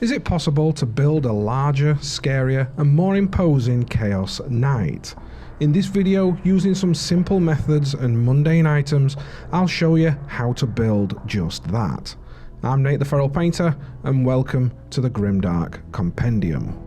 Is it possible to build a larger, scarier and more imposing Chaos Knight? In this video, using some simple methods and mundane items, I'll show you how to build just that. I'm Nate the Feral Painter, and welcome to the Grimdark Compendium.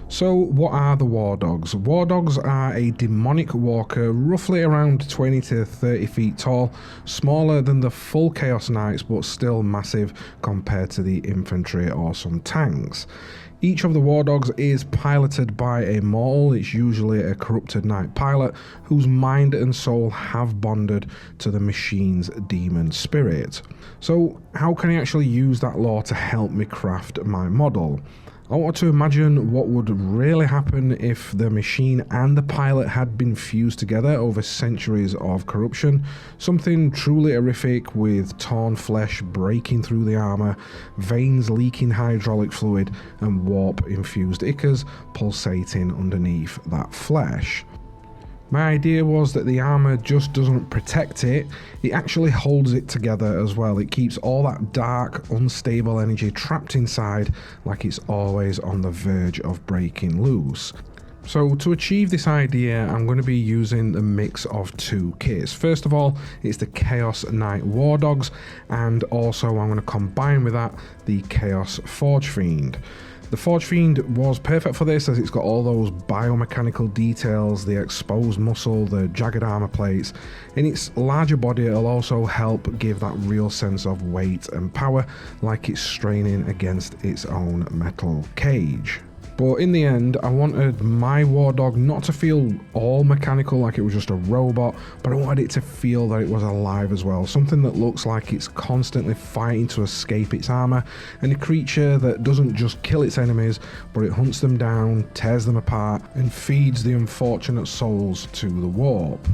So what are the War Dogs? War Dogs are a demonic walker roughly around 20 to 30 feet tall, smaller than the full Chaos Knights but still massive compared to the infantry or some tanks. Each of the War Dogs is piloted by a mortal. It's usually a corrupted knight pilot whose mind and soul have bonded to the machine's demon spirit. So how can I actually use that lore to help me craft my model? I want to imagine what would really happen if the machine and the pilot had been fused together over centuries of corruption. Something truly horrific with torn flesh breaking through the armour, veins leaking hydraulic fluid and warp-infused ichors pulsating underneath that flesh. My idea was that the armour just doesn't protect it, it actually holds it together as well. It keeps all that dark, unstable energy trapped inside like it's always on the verge of breaking loose. So to achieve this idea, I'm going to be using a mix of two kits. First of all, it's the Chaos Knight War Dogs, and also I'm going to combine with that the Chaos Forge Fiend. The Forge Fiend was perfect for this as it's got all those biomechanical details, the exposed muscle, the jagged armor plates. In its larger body, it'll also help give that real sense of weight and power, like it's straining against its own metal cage. But in the end, I wanted my War Dog not to feel all mechanical like it was just a robot, but I wanted it to feel that it was alive as well. Something that looks like it's constantly fighting to escape its armor, and a creature that doesn't just kill its enemies, but it hunts them down, tears them apart, and feeds the unfortunate souls to the warp.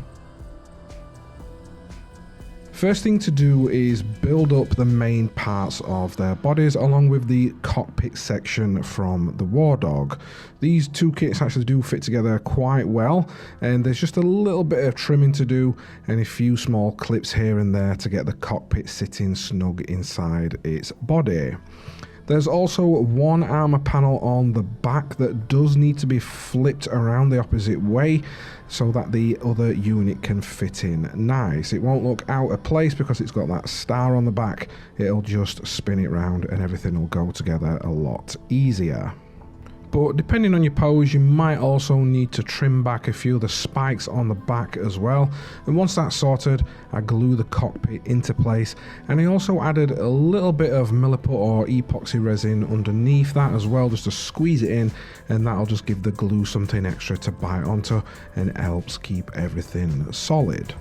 First thing to do is build up the main parts of their bodies along with the cockpit section from the War Dog. These two kits actually do fit together quite well, and there's just a little bit of trimming to do and a few small clips here and there to get the cockpit sitting snug inside its body. There's also one armor panel on the back that does need to be flipped around the opposite way so that the other unit can fit in nice. It won't look out of place because it's got that star on the back. It'll just spin it round and everything will go together a lot easier. But depending on your pose, you might also need to trim back a few of the spikes on the back as well. And once that's sorted, I glue the cockpit into place, and I also added a little bit of milliput or epoxy resin underneath that as well, just to squeeze it in, and that'll just give the glue something extra to bite onto and helps keep everything solid.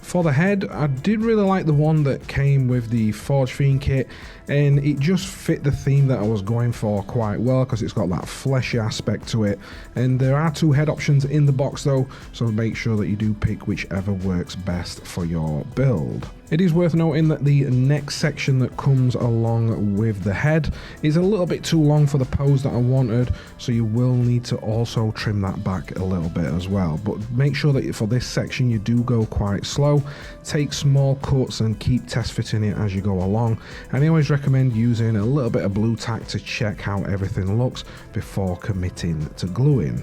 For the head, I did really like the one that came with the Forge Fiend kit, and it just fit the theme that I was going for quite well because it's got that fleshy aspect to it. And there are two head options in the box though, so make sure that you do pick whichever works best for your build. It is worth noting that the neck section that comes along with the head is a little bit too long for the pose that I wanted, so you will need to also trim that back a little bit as well. But make sure that for this section you do go quite slow, take small cuts and keep test fitting it as you go along. And I always recommend using a little bit of blue tack to check how everything looks before committing to gluing.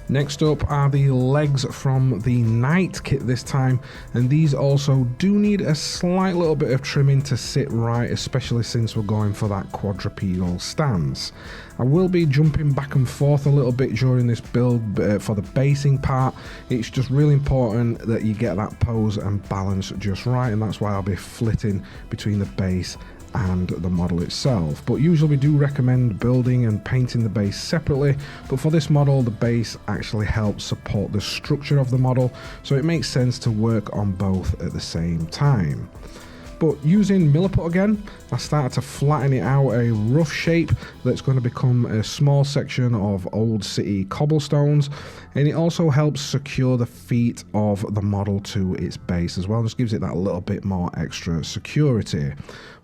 Next up are the legs from the Knight kit this time, and these also do need a slight little bit of trimming to sit right, especially since we're going for that quadrupedal stance. I will be jumping back and forth a little bit during this build for the basing part. It's just really important that you get that pose and balance just right, and that's why I'll be flitting between the base and the model itself. But usually we do recommend building and painting the base separately, but for this model the base actually helps support the structure of the model, so it makes sense to work on both at the same time. But using Milliput again, I started to flatten it out a rough shape that's going to become a small section of old city cobblestones, and it also helps secure the feet of the model to its base as well. Just gives it that little bit more extra security.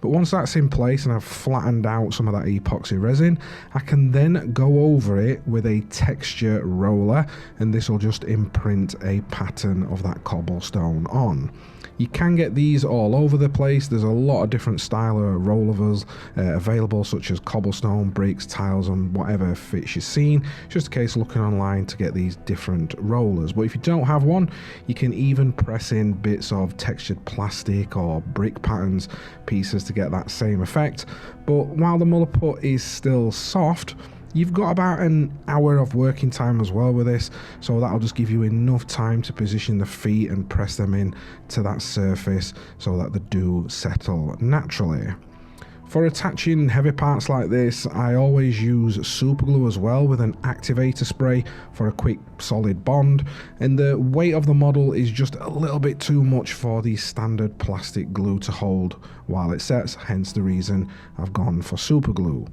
But once that's in place and I've flattened out some of that epoxy resin, I can then go over it with a texture roller, and this will just imprint a pattern of that cobblestone on. You can get these all over the place. There's a lot of different style of rollovers available, such as cobblestone, bricks, tiles, and whatever fits your scene. It's just a case of looking online to get these different rollers. But if you don't have one, you can even press in bits of textured plastic or brick patterns pieces to get that same effect. But while the Milliput is still soft, you've got about an hour of working time as well with this, so that'll just give you enough time to position the feet and press them in to that surface so that they do settle naturally. For attaching heavy parts like this, I always use super glue as well with an activator spray for a quick solid bond, and the weight of the model is just a little bit too much for the standard plastic glue to hold while it sets, hence the reason I've gone for super glue.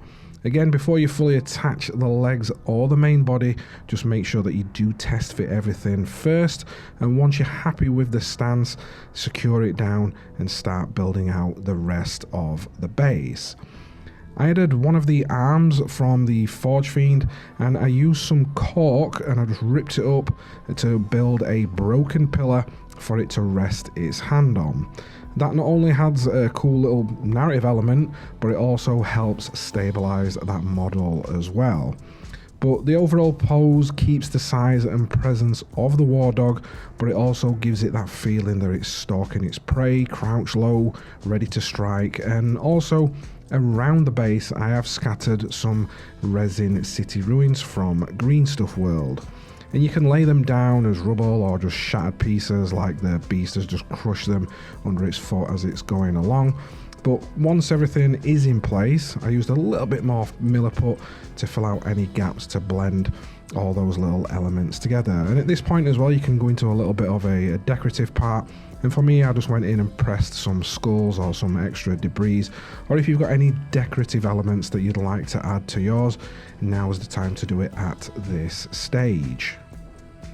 Again, before you fully attach the legs or the main body, just make sure that you do test fit everything first, and once you're happy with the stance, secure it down and start building out the rest of the base. I added one of the arms from the Forge Fiend, and I used some cork and I just ripped it up to build a broken pillar for it to rest its hand on. That not only adds a cool little narrative element, but it also helps stabilize that model as well. But the overall pose keeps the size and presence of the war dog, but it also gives it that feeling that it's stalking its prey, crouched low, ready to strike. And also around the base I have scattered some resin city ruins from Green Stuff World, and you can lay them down as rubble or just shattered pieces like the beast has just crushed them under its foot as it's going along. But once everything is in place, I used a little bit more Milliput to fill out any gaps to blend all those little elements together. And at this point as well, you can go into a little bit of a decorative part. And for me, I just went in and pressed some skulls or some extra debris. Or if you've got any decorative elements that you'd like to add to yours, now is the time to do it at this stage.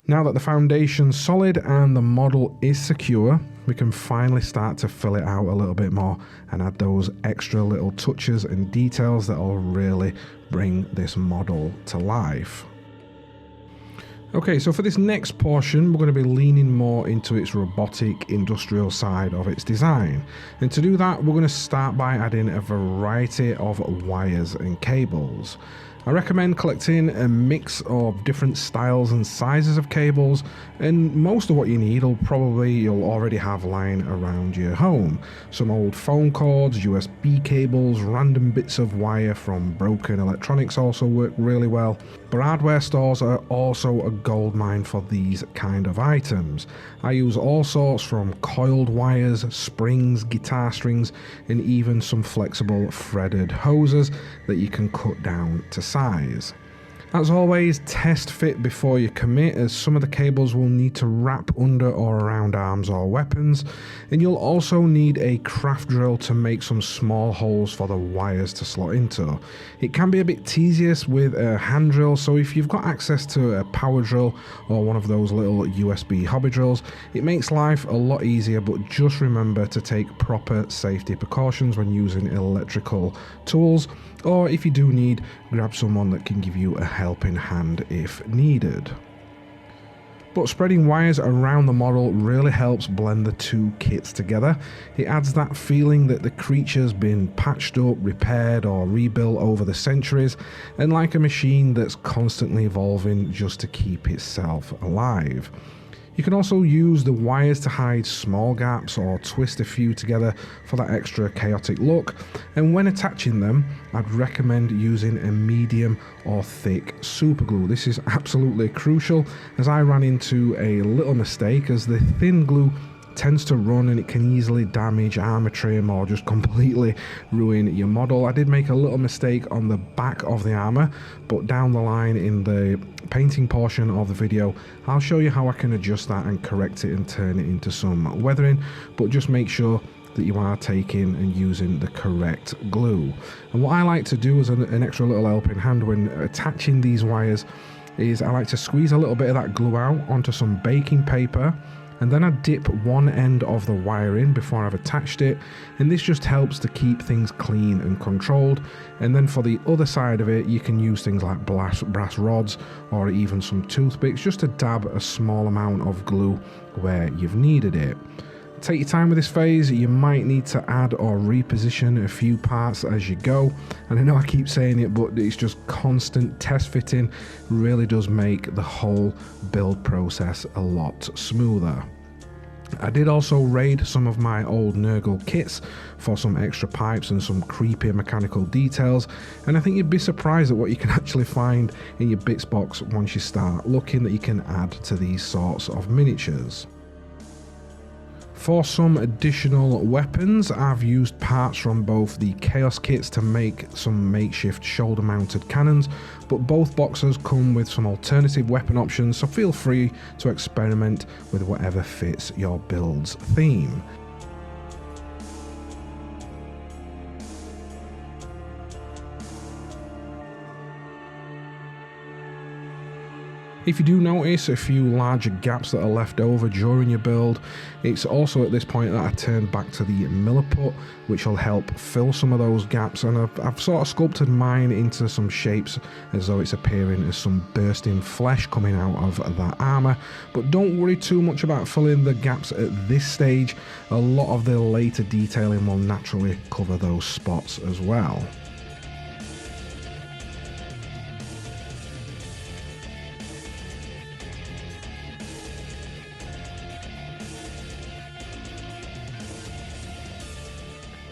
Now that the foundation's solid and the model is secure, we can finally start to fill it out a little bit more and add those extra little touches and details that will really bring this model to life. Okay, so for this next portion, we're going to be leaning more into its robotic industrial side of its design. And to do that, we're going to start by adding a variety of wires and cables. I recommend collecting a mix of different styles and sizes of cables, and most of what you need you'll already have lying around your home. Some old phone cords, USB cables, random bits of wire from broken electronics also work really well. But hardware stores are also a goldmine for these kind of items. I use all sorts from coiled wires, springs, guitar strings, and even some flexible threaded hoses that you can cut down to size. As always, test fit before you commit, as some of the cables will need to wrap under or around arms or weapons, and you'll also need a craft drill to make some small holes for the wires to slot into. It can be a bit tedious with a hand drill, so if you've got access to a power drill or one of those little USB hobby drills, it makes life a lot easier, but just remember to take proper safety precautions when using electrical tools, or if you do need, grab someone that can give you a helping hand if needed. But spreading wires around the model really helps blend the two kits together. It adds that feeling that the creature's been patched up, repaired or rebuilt over the centuries, and like a machine that's constantly evolving just to keep itself alive. You can also use the wires to hide small gaps or twist a few together for that extra chaotic look, and when attaching them, I'd recommend using a medium or thick super glue. This is absolutely crucial, as I ran into a little mistake, as the thin glue tends to run and it can easily damage armor trim or just completely ruin your model. I did make a little mistake on the back of the armor, but down the line in the painting portion of the video, I'll show you how I can adjust that and correct it and turn it into some weathering. But just make sure that you are taking and using the correct glue. And what I like to do as an extra little helping hand when attaching these wires is I like to squeeze a little bit of that glue out onto some baking paper, and then I dip one end of the wire in before I've attached it, and this just helps to keep things clean and controlled. And then for the other side of it, you can use things like brass rods or even some toothpicks just to dab a small amount of glue where you've needed it. Take your time with this phase. You might need to add or reposition a few parts as you go, and I know I keep saying it, but it's just constant test fitting really does make the whole build process a lot smoother. I did also raid some of my old Nurgle kits for some extra pipes and some creepy mechanical details, and I think you'd be surprised at what you can actually find in your bits box once you start looking that you can add to these sorts of miniatures. For some additional weapons, I've used parts from both the Chaos kits to make some makeshift shoulder mounted cannons, but both boxes come with some alternative weapon options, so feel free to experiment with whatever fits your build's theme. If you do notice a few larger gaps that are left over during your build, it's also at this point that I turn back to the Milliput, which will help fill some of those gaps, and I've sort of sculpted mine into some shapes as though it's appearing as some bursting flesh coming out of that armour. But don't worry too much about filling the gaps at this stage, a lot of the later detailing will naturally cover those spots as well.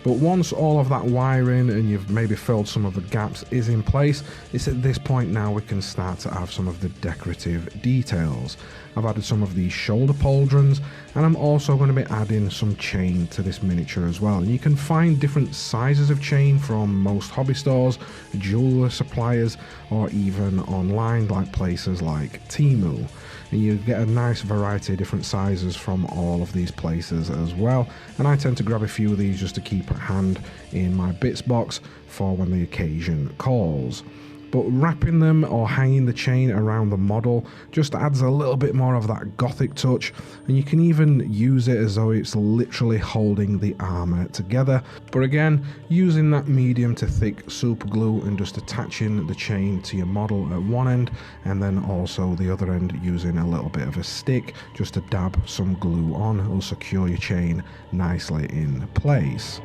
But once all of that wiring and you've maybe filled some of the gaps is in place, it's at this point now we can start to have some of the decorative details. I've added some of these shoulder pauldrons, and I'm also going to be adding some chain to this miniature as well. And you can find different sizes of chain from most hobby stores, jeweler suppliers, or even online like places like Temu. And you get a nice variety of different sizes from all of these places as well, and I tend to grab a few of these just to keep at hand in my bits box for when the occasion calls. But wrapping them or hanging the chain around the model just adds a little bit more of that gothic touch, and you can even use it as though it's literally holding the armour together. But again, using that medium to thick super glue and just attaching the chain to your model at one end, and then also the other end using a little bit of a stick just to dab some glue on. It'll secure your chain nicely in place.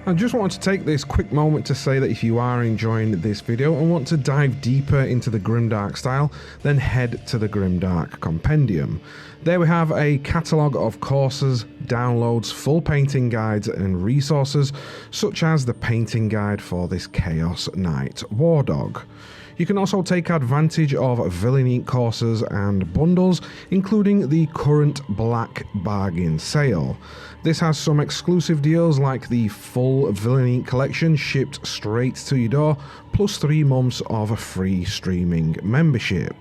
I just wanted to take this quick moment to say that if you are enjoying this video and want to dive deeper into the Grimdark style, then head to the Grimdark Compendium. There we have a catalogue of courses, downloads, full painting guides and resources, such as the painting guide for this Chaos Knight War Dog. You can also take advantage of Villainy Ink courses and bundles, including the current Black Bargain sale. This has some exclusive deals like the full Villainy Ink collection shipped straight to your door, plus 3 months of a free streaming membership.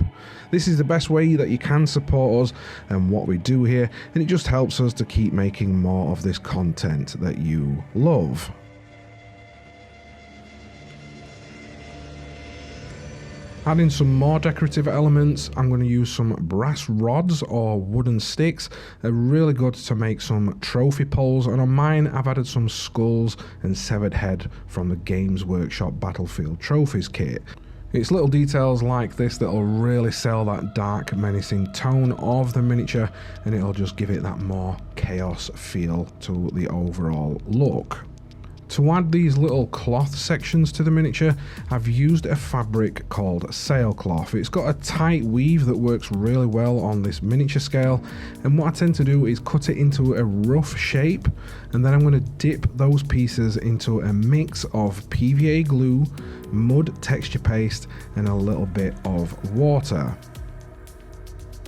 This is the best way that you can support us and what we do here, and it just helps us to keep making more of this content that you love. Adding some more decorative elements, I'm going to use some brass rods or wooden sticks. They're really good to make some trophy poles, and on mine I've added some skulls and severed head from the Games Workshop Battlefield Trophies kit. It's little details like this that will really sell that dark, menacing tone of the miniature, and it'll just give it that more chaos feel to the overall look. To add these little cloth sections to the miniature, I've used a fabric called sailcloth. It's got a tight weave that works really well on this miniature scale, and what I tend to do is cut it into a rough shape, and then I'm going to dip those pieces into a mix of PVA glue, mud texture paste and a little bit of water.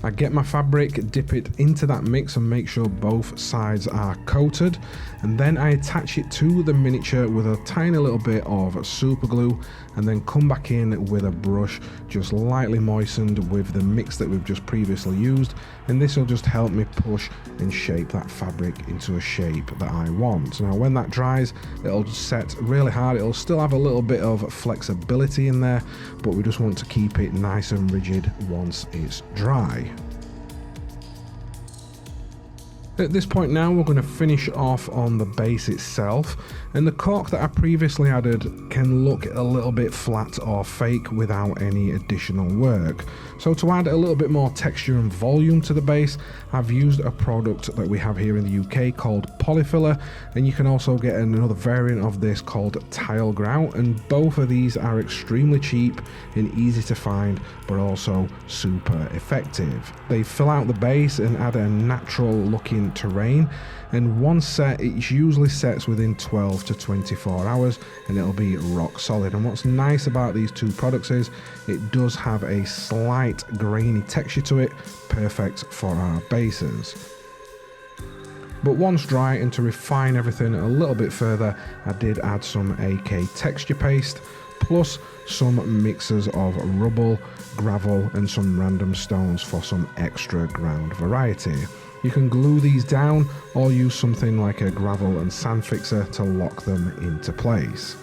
I get my fabric, dip it into that mix and make sure both sides are coated, and then I attach it to the miniature with a tiny little bit of super glue, and then come back in with a brush just lightly moistened with the mix that we've just previously used, and this will just help me push and shape that fabric into a shape that I want. Now when that dries, it'll set really hard. It'll still have a little bit of flexibility in there, but we just want to keep it nice and rigid once it's dry. At this point now, we're going to finish off on the base itself, and the cork that I previously added can look a little bit flat or fake without any additional work. So to add a little bit more texture and volume to the base, I've used a product that we have here in the UK called Polyfiller, and you can also get another variant of this called Tile Grout, and both of these are extremely cheap and easy to find, but also super effective. They fill out the base and add a natural looking terrain, and one set, it usually sets within 12 to 24 hours and it'll be rock solid. And what's nice about these two products is it does have a slight grainy texture to it, perfect for our bases. But once dry, and to refine everything a little bit further, I did add some AK texture paste plus some mixes of rubble, gravel and some random stones for some extra ground variety. You can glue these down or use something like a gravel and sand fixer to lock them into place.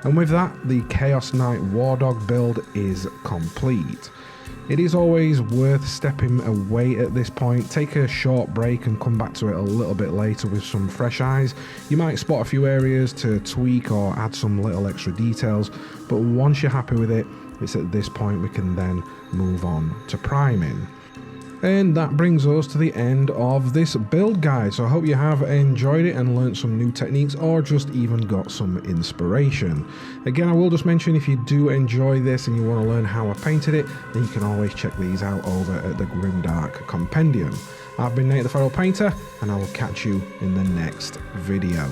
And with that, the Chaos Knight War Dog build is complete. It is always worth stepping away at this point, take a short break and come back to it a little bit later with some fresh eyes. You might spot a few areas to tweak or add some little extra details, but once you're happy with it, it's at this point we can then move on to priming. And that brings us to the end of this build guide, so I hope you have enjoyed it and learnt some new techniques or just even got some inspiration. Again, I will just mention, if you do enjoy this and you want to learn how I painted it, then you can always check these out over at the Grimdark Compendium. I've been Nate the Feral Painter, and I will catch you in the next video.